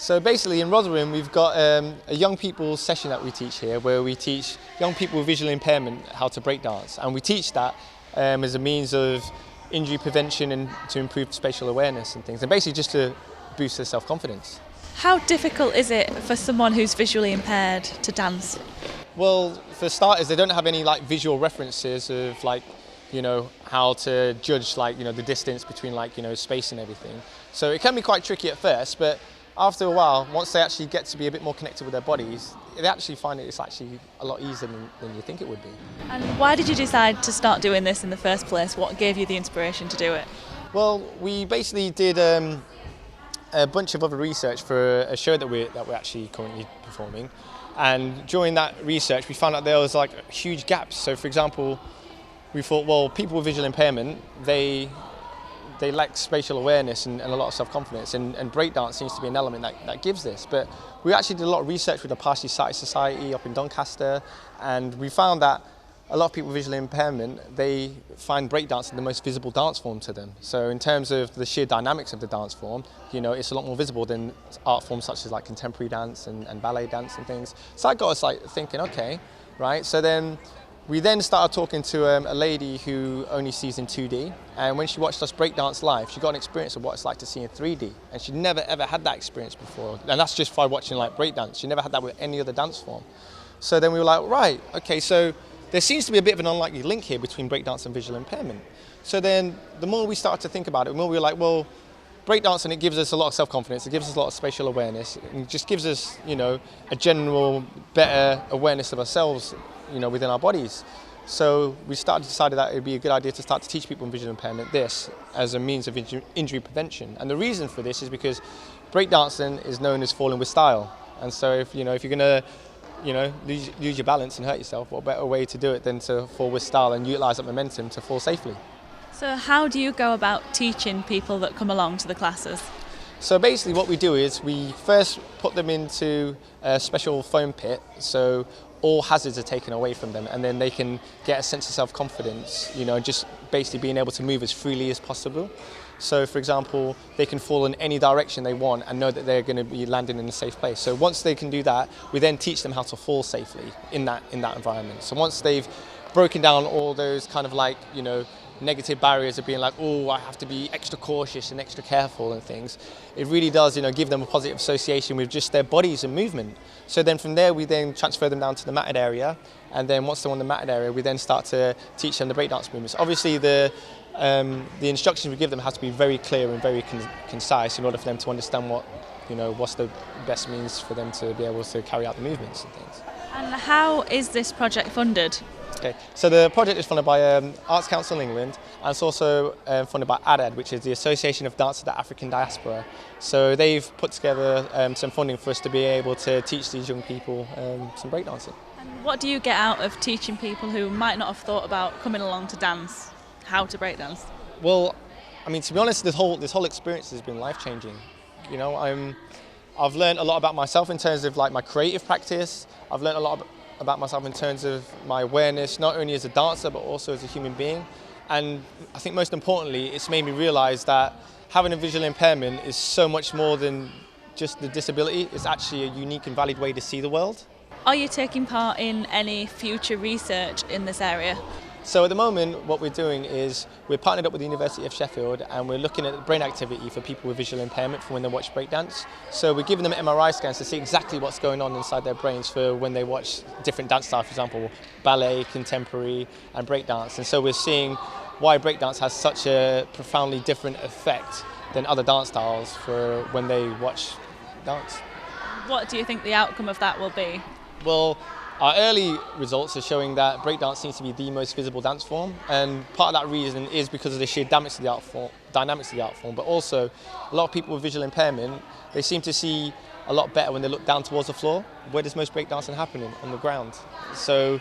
So basically in Rotherham we've got a young people session that we teach here where we teach young people with visual impairment how to breakdance, and we teach that as a means of injury prevention and to improve spatial awareness and things, and basically just to boost their self-confidence. How difficult is it for someone who's visually impaired to dance? Well, for starters, they don't have any visual references of how to judge the distance between space and everything. So it can be quite tricky at first, but after a while, once they actually get to be a bit more connected with their bodies, they actually find it's actually a lot easier than you think it would be. And why did you decide to start doing this in the first place? What gave you the inspiration to do it? Well, we basically did a bunch of other research for a show that we're actually currently performing, and during that research we found out there was huge gaps. So for example, we thought, well, people with visual impairment, they lack spatial awareness and a lot of self-confidence, and breakdance seems to be an element that gives this. But we actually did a lot of research with the Partially Sighted Society up in Doncaster, and we found that a lot of people with visual impairment, they find breakdancing the most visible dance form to them. So in terms of the sheer dynamics of the dance form, it's a lot more visible than art forms such as contemporary dance and ballet dance and things. So that got us thinking, okay, right, so then we then started talking to a lady who only sees in 2D, and when she watched us breakdance live, she got an experience of what it's like to see in 3D, and she'd never ever had that experience before, and that's just by watching breakdance. She never had that with any other dance form. So then we were like, right, okay, so there seems to be a bit of an unlikely link here between breakdance and visual impairment. So then the more we started to think about it, the more we were like, well, breakdancing, it gives us a lot of self-confidence, it gives us a lot of spatial awareness, and it just gives us, a general better awareness of ourselves, within our bodies. So we decided that it would be a good idea to start to teach people with visual impairment this as a means of injury prevention. And the reason for this is because breakdancing is known as falling with style. And so if you're going to lose your balance and hurt yourself, what better way to do it than to fall with style and utilise that momentum to fall safely. So how do you go about teaching people that come along to the classes? So basically what we do is we first put them into a special foam pit, so all hazards are taken away from them, and then they can get a sense of self-confidence, just basically being able to move as freely as possible. So for example, they can fall in any direction they want and know that they're going to be landing in a safe place. So once they can do that, we then teach them how to fall safely in that environment. So once they've broken down all those negative barriers of being oh, I have to be extra cautious and extra careful and things, it really does give them a positive association with just their bodies and movement. So then from there we then transfer them down to the matted area, and then once they're on the matted area we then start to teach them the breakdance movements. Obviously the instructions we give them have to be very clear and very concise in order for them to understand what's the best means for them to be able to carry out the movements and things. And how is this project funded? Okay, so the project is funded by Arts Council England, and it's also funded by ADAD, which is the Association of Dance of the African Diaspora. So they've put together some funding for us to be able to teach these young people some breakdancing. And what do you get out of teaching people who might not have thought about coming along to dance how to breakdance? Well, I mean, to be honest, this whole experience has been life-changing. I've learned a lot about myself in terms of my creative practice. I've learned a lot about myself in terms of my awareness, not only as a dancer but also as a human being. And I think most importantly, it's made me realise that having a visual impairment is so much more than just the disability. It's actually a unique and valid way to see the world. Are you taking part in any future research in this area? So at the moment, what we're doing is we're partnered up with the University of Sheffield, and we're looking at brain activity for people with visual impairment for when they watch breakdance. So we're giving them MRI scans to see exactly what's going on inside their brains for when they watch different dance styles, for example, ballet, contemporary and breakdance. And so we're seeing why breakdance has such a profoundly different effect than other dance styles for when they watch dance. What do you think the outcome of that will be? Well, our early results are showing that breakdance seems to be the most visible dance form, and part of that reason is because of the sheer dynamics of the art form, but also a lot of people with visual impairment, they seem to see a lot better when they look down towards the floor. Where does most breakdancing happening? On the ground. So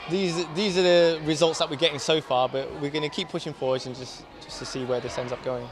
these are the results that we're getting so far, but we're going to keep pushing forwards and just to see where this ends up going.